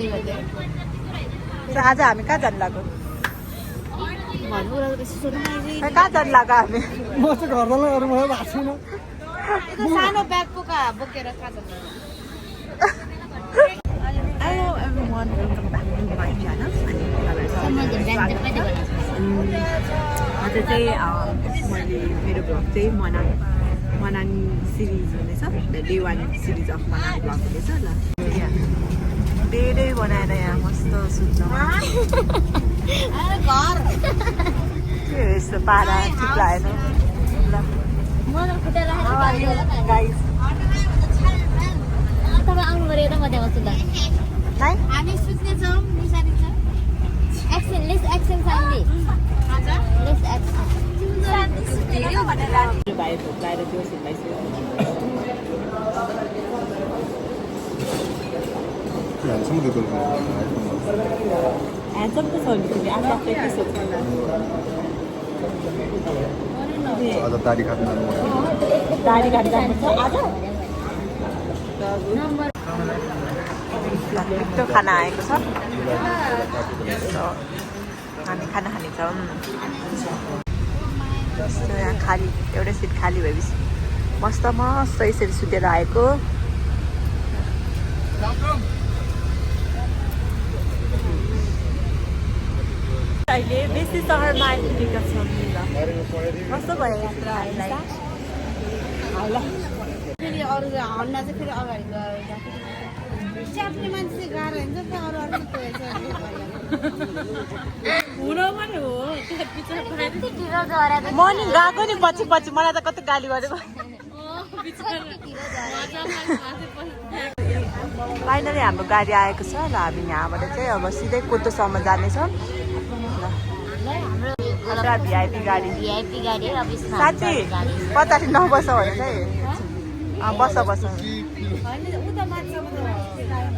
आज हामी कहाँ जानु लाग्यो कहाँ जानु लाग्यो हामी म चाहिँ घर जानु अरू मलाई भएको छैन सानो ब्याग बोकेर कहाँ जानु Hello everyone, welcome back to my channel. आज चाहिँ मैले मेरो भ्लग चाहिँ मनाङ सिरिज हुनेछ day 1 series of Manang vlog हुनेछ ल धेरै बनाएर यहाँ मस्त सुत्नमा के यस्तो पारा ठिक लागेन ल गाइस तपाईँ आउनु पऱ्यो त म त्यहाँ बस्छु ल हामी सुत्ने छौँ निसानी छ एक्सन लेस एक्सन सान्दी लेस एक्सन भाइ भुक्लाएर त्यो सुन्दैछु ह्यान्डसम त छ नि तिमी आज आफै के सोध्छ आज दाढी काट्न दाढी काट्दा छ आज मिठो खाना आएको छ हामी खाना खानेछौँ जस्तो यहाँ खाली एउटै सिट खाली भएपछि मस्त मस्त यसरी सुतेर आएको अहिले बेसी सहरमा आइपुगेका छौँ कस्तो भयो यात्रा फेरि अरू हन्ना चाहिँ फेरि अगाडि गएर च्याप्ने मान्छे गाह्रो हुन्छ नि अरू म नि गएको नि पछि पछि मलाई त कति गाली गरेको फाइनली हाम्रो गाडी आएको छ ल हामी यहाँबाट चाहिँ अब सिधै कोटोसम्म जानेछौँ भिआइपी गाडी साँच्ची पछाडि नबस भने चाहिँ बस बस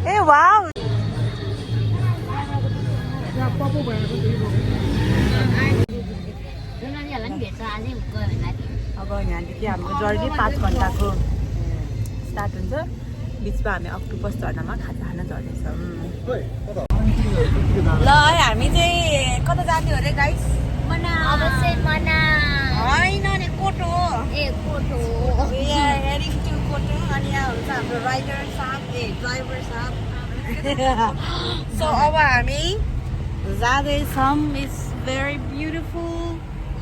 ए वाउ अब यहाँदेखि हाम्रो जर्नी 5 घन्टाको स्टार्ट हुन्छ बिचमा हामी अक्टोपस झर्नामा खाजा खान झर्नेछौँ ल है हामी चाहिँ कता जाने हो रे गाइस होइन नि कोटो ए कोटो हेडिङ टु कोटो अनि यहाँ हुन्छ हाम्रो राइडर साहब ड्राइभर साहब सो अब हामी जाँदैछौँ it's very beautiful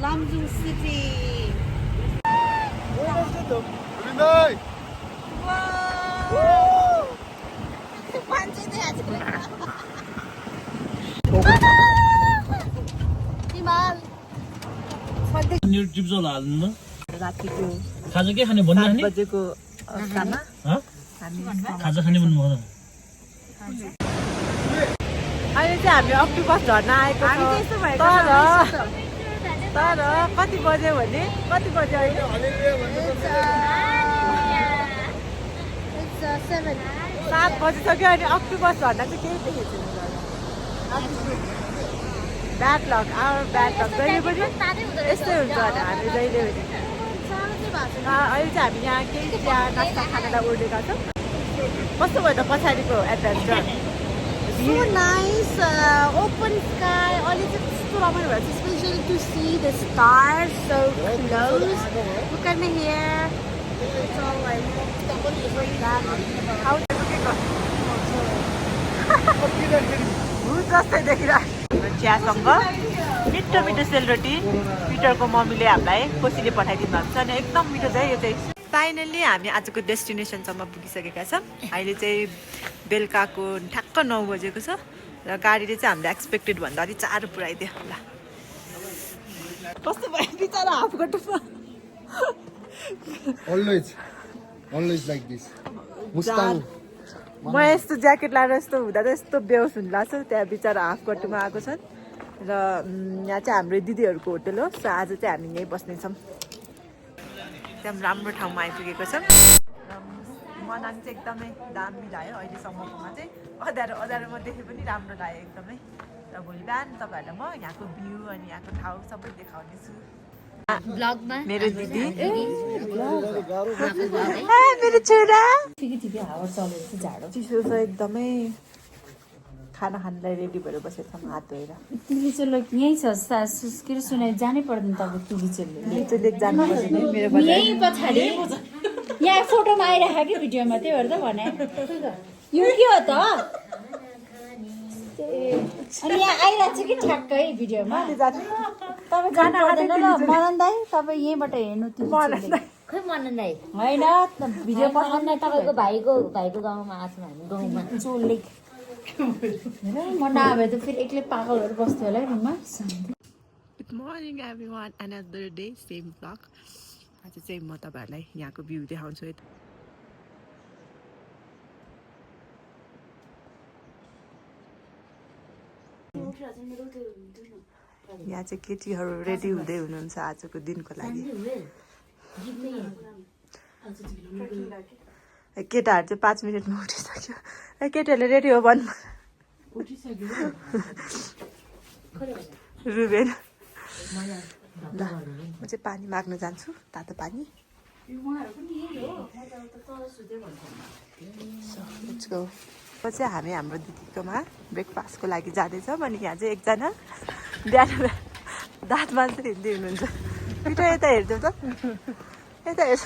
Lamjung city रातिको खाजा के खाने भन्नु 7 बजेको अवस्थामा खाजा खाने भन्नु भयो अहिले चाहिँ हामी अक्टोपस झर्न आएको तर कति बज्यो भने कति बज्यो अहिले 7 बजिसक्यो अनि अक्टोपस झर्न चाहिँ केही देखेको छैन bad luck our bad luck जहिले पनि यस्तै हुन्छ भने हामी जहिले पनि अहिले चाहिँ हामी यहाँ केही चिया नास्ता खानालाई उडेका छौँ कस्तो भयो त पछाडिको adventure So nice, open sky, only just especially to see the stars so close. Look at me here. It's all like how जस्तै देखिरहेको चियासँग मिठो मिठो सेलरोटी पिटरको मम्मीले हामीलाई कोसीले पठाइदिनु भएको छ अनि एकदम मिठो छ यो चाहिँ फाइनल्ली हामी आजको डेस्टिनेसनसम्म पुगिसकेका छौँ अहिले चाहिँ बेलुकाको ठ्याक्क 9 बजेको छ र गाडीले चाहिँ हामीले एक्सपेक्टेड भन्दा अलिक चाँडो पुऱ्याइदियो ल कस्तो भयो बिचारा हाफगोटोमा always like this म यस्तो ज्याकेट लाएर यस्तो हुँदा त यस्तो बेहोस हुन लाग्छ त्यहाँ बिचारा हाफगोटोमा आएको छन् र यहाँ चाहिँ हाम्रो दिदीहरूको होटल हो सो आज चाहिँ हामी यहीँ बस्नेछौँ एकदम राम्रो ठाउँमा आइपुगेको छौँ मनाङ चाहिँ एकदमै दामी लाग्यो अहिलेसम्मकोमा चाहिँ अँध्यारोमा देखे पनि राम्रो लाग्यो एकदमै र भोलि बिहान तपाईँहरूलाई म यहाँको भ्यू अनि यहाँको ठाउँ सबै देखाउनेछु मेरो दिदी मेरो छोरा चिसो छ एकदमै खाना खानलाई रेडी भएर बसेको छौँ हात धोएर तुलिचेल यहीँ छ के अरे सुने जानै पर्दैन तपाईँ तुलिचेलले चाहिँ जानुपर्छ नि मेरो यहीँ पछाडि यहाँ फोटोमा आइरहेको कि भिडियोमा त्यही भएर त भने यो के हो त अनि यहाँ आइरहेको छ कि ठ्याक्कै भिडियोमा तपाईँ जानु पर्दैन ल मनन दाइ तपाईँ यहीँबाट हेर्नु तुलिचेलले खै मनन दाइ होइन भिडियो पठाउनु तपाईँको भाइको गाउँमा आएको छ हामी गाउँमा चोलले म नभए त फेरि एक्लै पागलहरू बस्थ्यो होला है रुममा good morning every one another day same blog आज चाहिँ म तपाईँहरूलाई यहाँको भ्यू देखाउँछु है यहाँ चाहिँ केटीहरू रेडी हुँदै हुनुहुन्छ आजको दिनको लागि केटाहरू चाहिँ 5 मिनटमा उठिसक्यो केटीहरूले रेडी हो भन्नु रुबेन ल म चाहिँ पानी माग्न जान्छु तातो पानी अब चाहिँ हामी हाम्रो दिदीकोमा ब्रेकफास्टको लागि जाँदैछौँ अनि यहाँ चाहिँ एकजना बिहान दाँत मान्छे हिँड्दै हुनुहुन्छ पिठो यता हेर्छौ त यता हेर्छ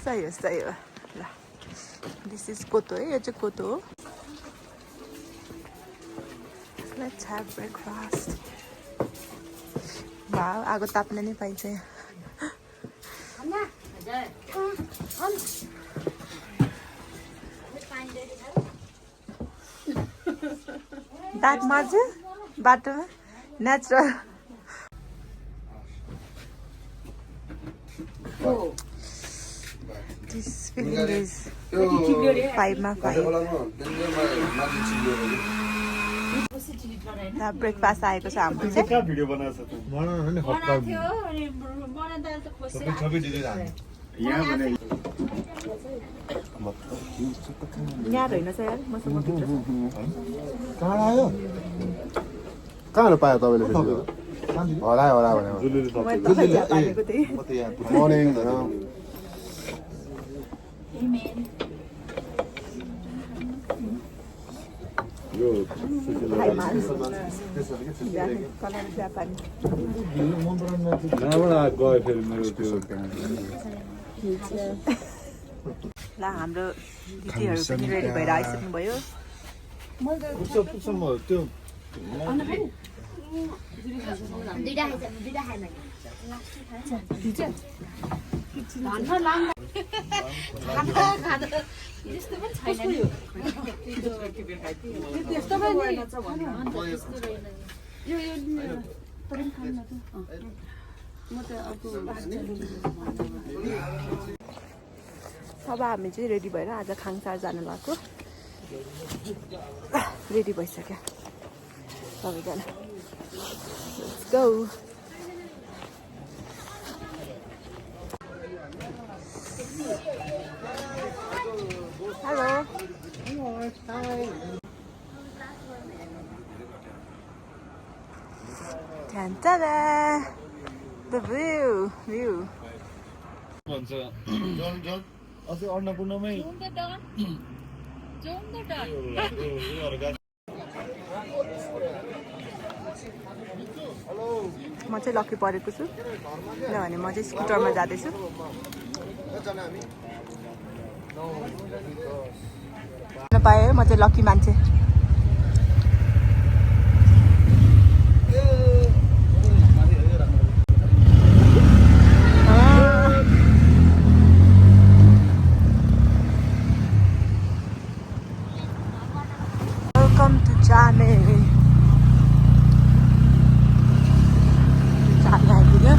सही हो ल दिस इज कोतो है यो चाहिँ कोतो हो लेट्स ह्याभ ब्रेकफास्ट वाउ आगो ताप्न नै पाइन्छ यहाँ दाँत मार्छ बाटोमा नेचुरल This feeling is 5 मा 5 ब्रेकफास्ट आएको छ हाम्रो चाहिँ यहाँ होइन छ यार मसँग कहाँ आयो कहाँ पायो तपाईँले हरायो भने मर्निङ ल हाम्रो दिदीहरू पनि रेडी भएर आइसक्नु भयो अब हामी चाहिँ रेडी भएर आज खाङसार जानु लाग्यो रेडी भइसक्यो सबैजना let's go hello Ta-da! The view. भन्छ अस्ति अन्नपूर्णमै म चाहिँ लक्की परेको छु किनभने म चाहिँ स्कुटरमा जाँदैछु पाएँ म चाहिँ लक्की मान्छे Welcome to Chane. Chane आइपुग्यो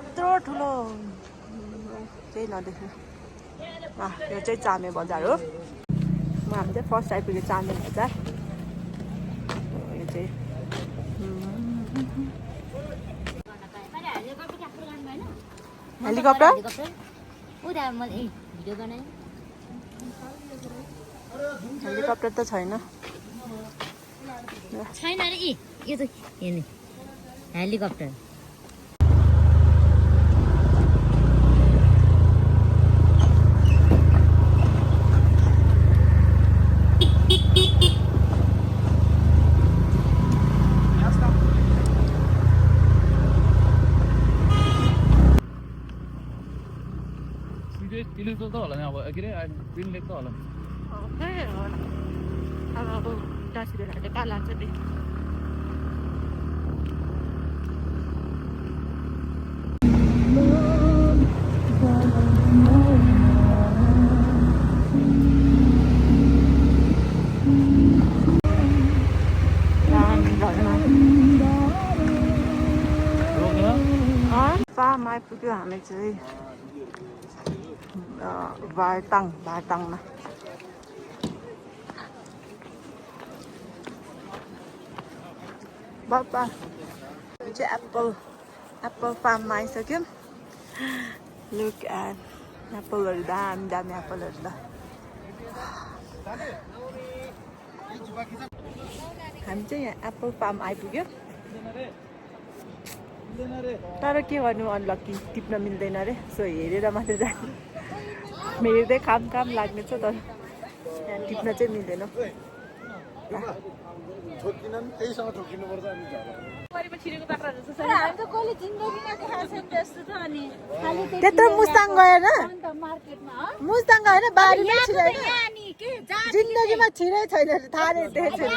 यत्रो ठुलो केही नदेख्नु यो चाहिँ चामे बजार हो हामी चाहिँ फर्स्ट आइपुग्यो चामे बजार यो चाहिँ हेलिकप्टर उता मैले भिडियो बनाएँ हेलिकप्टर त छैन छैन अरे यो त हेर्ने हेलिकप्टर तिलको त होला नि अब के अरे प्रिन्ट लेख्छ होला अब दासीहरूले कहाँ लान्छ नि फार्म आइपुग्यो हामी चाहिँ भारताङमा बाबा चाहिँ एप्पल फार्ममा आइसक्यौँ लुक एट एप्पलहरू दामी दामी एप्पलहरू त हामी चाहिँ यहाँ एप्पल फार्म आइपुग्यो तर के गर्नु अनलक्की टिप्न मिल्दैन रे सो हेरेर मात्रै जाने हेर्दै काम लाग्ने छ तर यहाँ टिप्न चाहिँ मिल्दैन त्यत्रो मुस्ताङ गएन मुस्ताङ गएन बारीमा छिरेन जिन्दगीमा छिरै छैन थाहा नै छैन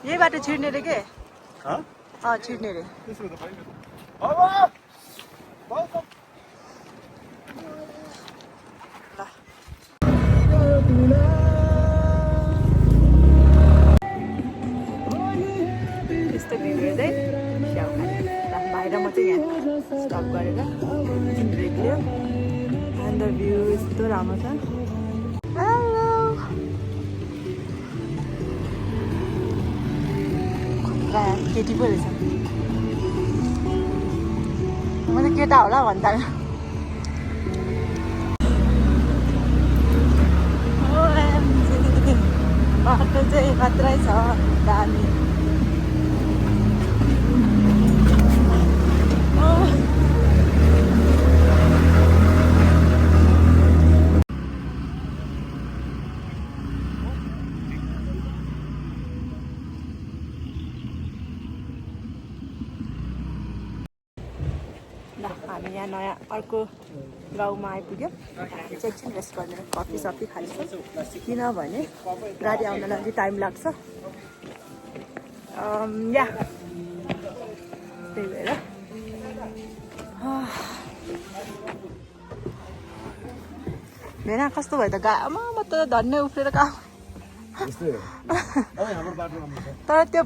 यही बाटो छिर्ने रे के छिर्ने रे यस्तो भ्यू हेर्दै स्याउ खाने बाहिर म चाहिँ यहाँ स्टप गरेर ब्रेक लियो एन्ड द भ्यू यस्तो राम्रो छ केटी पो रहेछ म त केटा होला भन्दा बाटो चाहिँ मात्रै छ दामी हामी यहाँ नयाँ अर्को गाउँमा आइपुग्यौँ हामी चाहिँ एकछिन रेस्ट गर्ने कफी सफी खान्छौँ किनभने गाडी आउनलाई अलिक टाइम लाग्छ या त्यही भएर हेर कस्तो भयो त गामा म त धन्ने उफ्रेर काम तर त्यो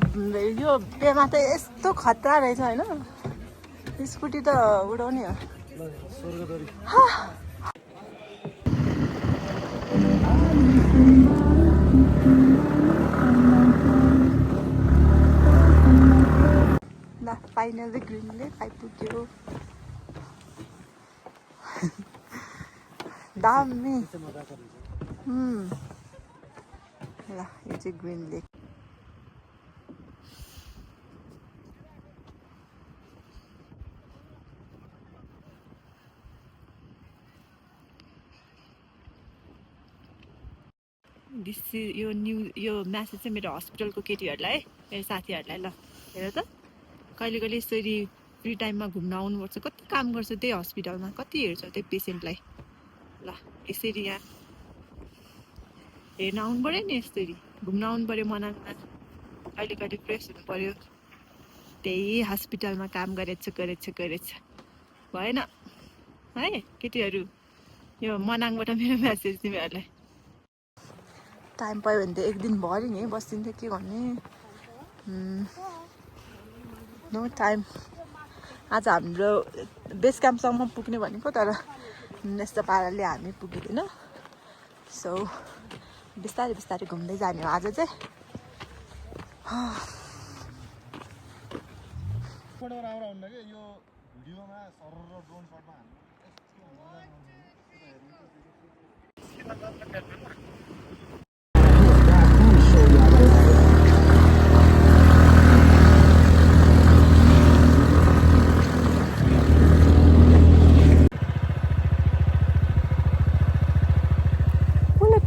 यो पेमा त यस्तो खतरा रहेछ होइन स्कुटी त उडाउने हो ल फाइनली ग्रिन लेक आइपुग्यो दामी ल यो चाहिँ ग्रिन लेक यो म्यासेज चाहिँ मेरो हस्पिटलको केटीहरूलाई मेरो साथीहरूलाई ल हेर त कहिले कहिले यसरी फ्री टाइममा घुम्न आउनुपर्छ कति काम गर्छ त्यही हस्पिटलमा कति हेर्छ त्यो पेसेन्टलाई ल यसरी यहाँ हेर्न आउनु पऱ्यो नि यसरी घुम्न आउनु पऱ्यो मनाङमा कहिले कहिले फ्रेस हुनु पऱ्यो त्यही हस्पिटलमा काम गरेछ भएन है केटीहरू यो मनाङबाट मेरो म्यासेज तिमीहरूलाई टाइम पायो भने त एक दिन भरि नि बस्दिन्थ्यो के गर्ने नो टाइम आज हाम्रो बेस क्याम्पसम्म पुग्ने भनेको तर यस्तो पाराले हामी पुगिँदैन सो बिस्तारै बिस्तारै घुम्दै जाने हो आज चाहिँ फोटो राम्रो हुन्न कि यो भिडियोमा सरर ड्रोन शटमा हाल्नु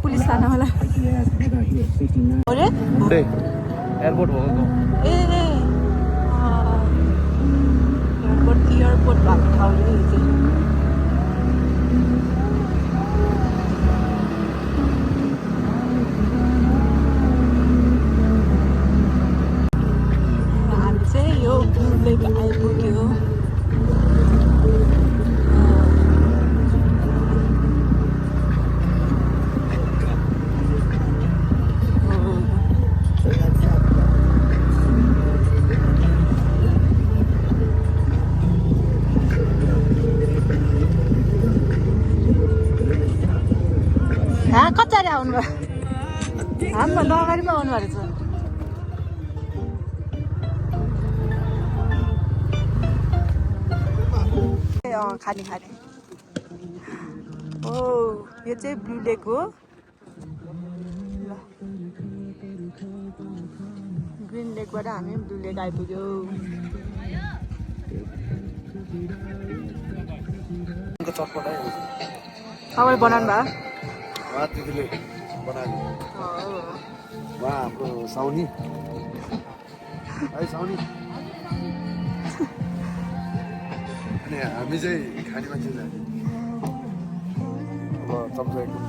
पुलिस थाना होला एयरपोर्ट भएको एयरपोर्ट भएको ठाउँ हो यो चाहिँ हामी चाहिँ यो ब्लू लेक आइपुग्यो कचारे आउनुभयो हामीभन्दा अगाडि पो आउनु भएको रहेछ खाने खाने ओ यो चाहिँ ब्लू लेक हो ल ग्रिन लेकबाट हामी ब्लू लेक आइपुग्यो तपाईँले बनाउनु भयो दिदीले बनाएको उहाँ हाम्रो साउनी है साउनी अनि हामी चाहिँ खाने मान्छे चाहिँ अब चम्चा एकदम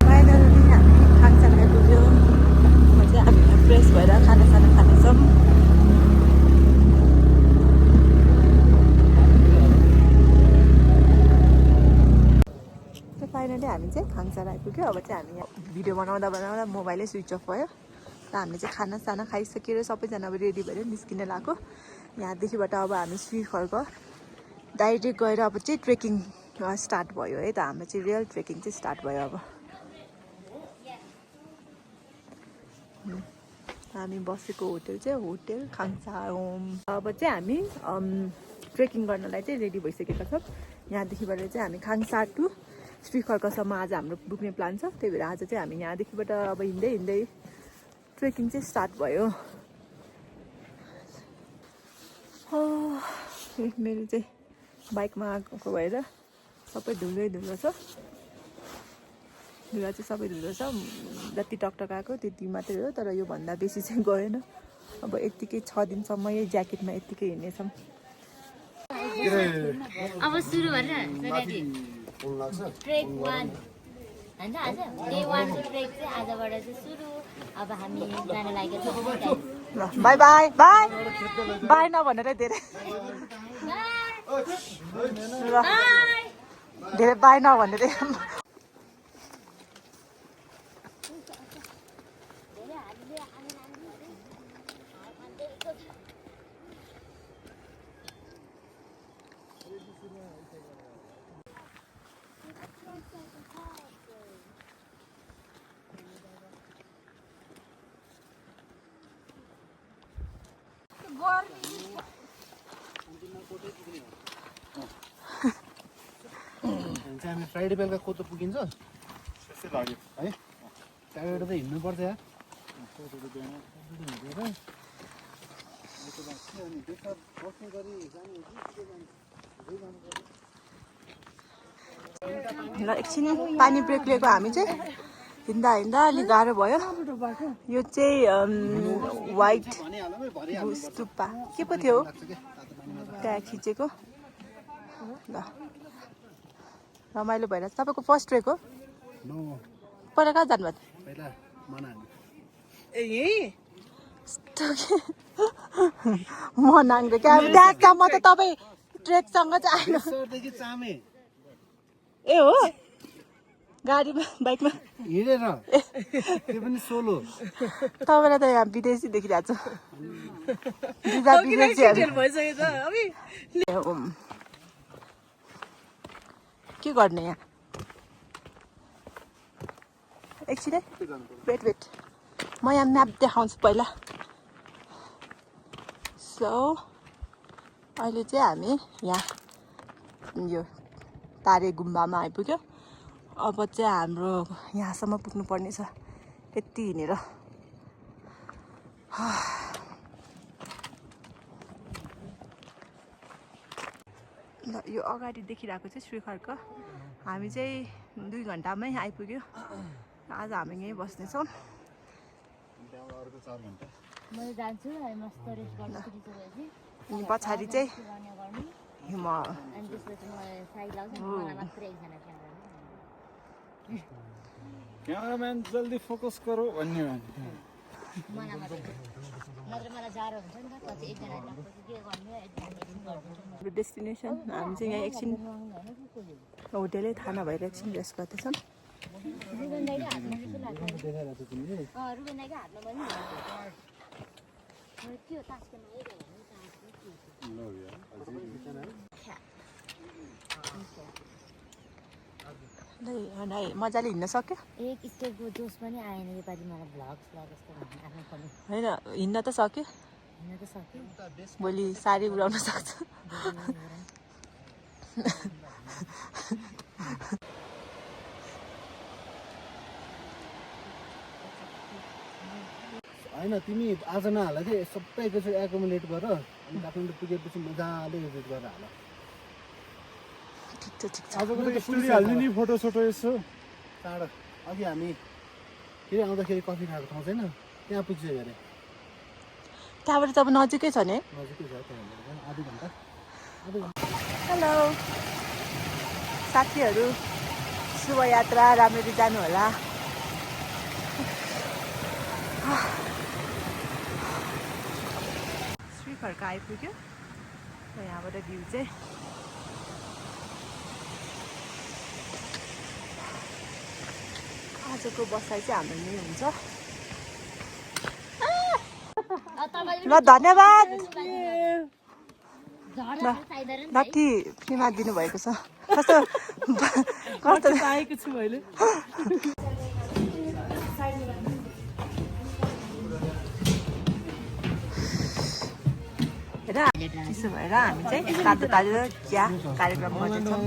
फाइनली हामी खानसार आइपुग्यो म चाहिँ हामी फ्रेस भएर खानासाना खानेछौँ फाइनली हामी चाहिँ खानसार आइपुग्यो अब चाहिँ हामी यहाँ भिडियो बनाउँदा बनाउँदा मोबाइलै स्विच अफ भयो र हामीले चाहिँ खानासाना खाइसकेर सबैजना अब रेडी भएर निस्किन लाग्यो यहाँदेखिबाट अब हामी श्रीखर्क डाइरेक्ट गएर अब चाहिँ ट्रेकिङ स्टार्ट भयो है त हाम्रो चाहिँ रियल ट्रेकिङ चाहिँ स्टार्ट भयो अब हामी बसेको होटेल चाहिँ होटेल खाङसा होम अब चाहिँ हामी ट्रेकिङ गर्नलाई चाहिँ रेडी भइसकेका छौँ यहाँदेखिबाट चाहिँ हामी खाङसा टु श्रीखर्कसम्म आज हाम्रो पुग्ने प्लान छ त्यही भएर आज चाहिँ हामी यहाँदेखिबाट अब हिँड्दै हिँड्दै ट्रेकिङ चाहिँ स्टार्ट भयो मेरो चाहिँ बाइकमा आएको भएर सबै धुलै धुलो छ धुला चाहिँ सबै धुलो छ जति टकटक आएको त्यति मात्रै हो तर योभन्दा बेसी चाहिँ गएन अब यत्तिकै 6 दिनसम्म यही ज्याकेटमा यत्तिकै हिँड्नेछौँ अब सुरु गरेर ट्रेक 1 हैन आज डे 1 ट्रेक चाहिँ आजबाट चाहिँ सुरु अब हामी जान लागेको छौँ ल बाई बाई बाई बाई नभनेर धेरै ल धेरै बाई नभनेर हामी फ्राइडे बेलुका कोदो पुगिन्छ त्यस्तै लाग्यो है त्यहाँबाट त हिँड्नुपर्छ यहाँ ल एकछिन पानी ब्रेक लिएको हामी चाहिँ हिँड्दा हिँड्दा अलिक गाह्रो भयो यो चाहिँ वाइट स्तुपा के पो थियो त्यहाँ खिचेको ल रमाइलो भइरहेछ तपाईँको फर्स्ट ट्रेक हो पहिला कहाँ जानुभयो ए मनाङ क्या त्यहाँ म त तपाईँ ट्रेकसँग चाहिँ आएन सरदेखि चामे ए हो गाडीमा बाइकमा हिँडेर त्यो पनि सोलो तपाईँलाई त यहाँ विदेशी देखिरहेको छु के गर्ने यहाँ एकछिन है वेट म यहाँ म्याप देखाउँछु पहिला सो अहिले चाहिँ हामी यहाँ यो तारे गुम्बामा आइपुग्यो अब चाहिँ हाम्रो यहाँसम्म पुग्नुपर्ने छ यति हिँडेर ल यो अगाडि देखिरहेको चाहिँ श्रीखर्क हामी चाहिँ 2 घन्टामै आइपुग्यो आज हामी यहीँ बस्नेछौँ मैले जान्छु मस्त रेस्ट गर्नु पुगिसकेपछि अनि पछाडि चाहिँ म अनि त्यसपछि म साइड लाउँछु मलाई मात्र एकजना क्यामेराम्यान जल्दी फोकस गरौ भन्ने मलाई मात्र नत्र मलाई जाडो हुन्छ नि त पछि एकजना लाग्पछि के गर्ने एकजना डेस्टिनेसन हामी चाहिँ यहाँ एकछिन होटेलै थाहा नभएर एकछिन रेस्ट गर्दैछौँ रुबेन दाइले हातमा जस्तो लाग्छ रुबेन दाइको हातमा पनि त्यो तासको मजाले हिँड्न सक्यो एक स्टेपको जोस पनि आएन योपालि मलाई भ्लग्स जस्तो आफ्नो पनि होइन हिँड्न त सक्यो हिँड्न त सक्यो भोलि साडी उडाउन सक्छ होइन तिमी आज नहाल कि सबै एकैचोटि एकोमोडेट गर अनि काठमाडौँ पुगेपछि मजाले एडिट गरेर हाल ठिक छ आजको त स्टोरी हाल्ने नि फोटो सोटो यसो टाढो अघि हामी फेरि आउँदाखेरि कफी खाएको ठाउँ छैन त्यहाँ पुगिसक्यो अरे त्यहाँबाट त अब नजिकै छ नि नजिकै छ त्यहाँ आधी घन्टा हेलो साथीहरू शुभ यात्रा राम्ररी जानु होला श्रीखर्क आइपुग्यो र यहाँबाट भ्यू चाहिँ आजको बसाइ चाहिँ हाम्रो यही हुन्छ ल धन्यवाद लट्ठी फ्रीमा दिनुभएको छ कस्तो कस्तो आएको छु मैले त्यसो भएर हामी चाहिँ तातो तातो चिया कार्यक्रम गर्दैछौँ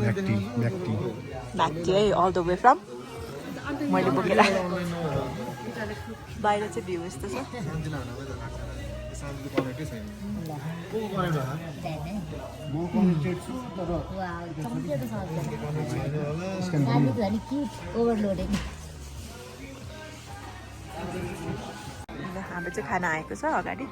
म्याक्टी है अल द वे फ्रम मैले बोकेर बाहिर चाहिँ भ्यू यस्तो छ हाम्रो चाहिँ खाना आएको छ अगाडि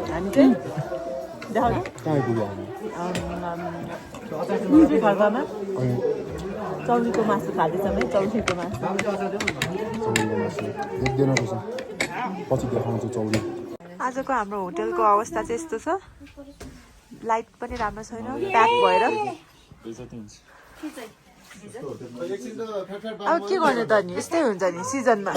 हामी चाहिँ देखाउनु श्रीखर्कमा चौरीको मासु खाँदैछौँ है चौरीको मासु आजको हाम्रो होटेलको अवस्था चाहिँ यस्तो छ लाइट पनि राम्रो छैन प्याक भएर अब के गर्ने त नि यस्तै हुन्छ नि सिजनमा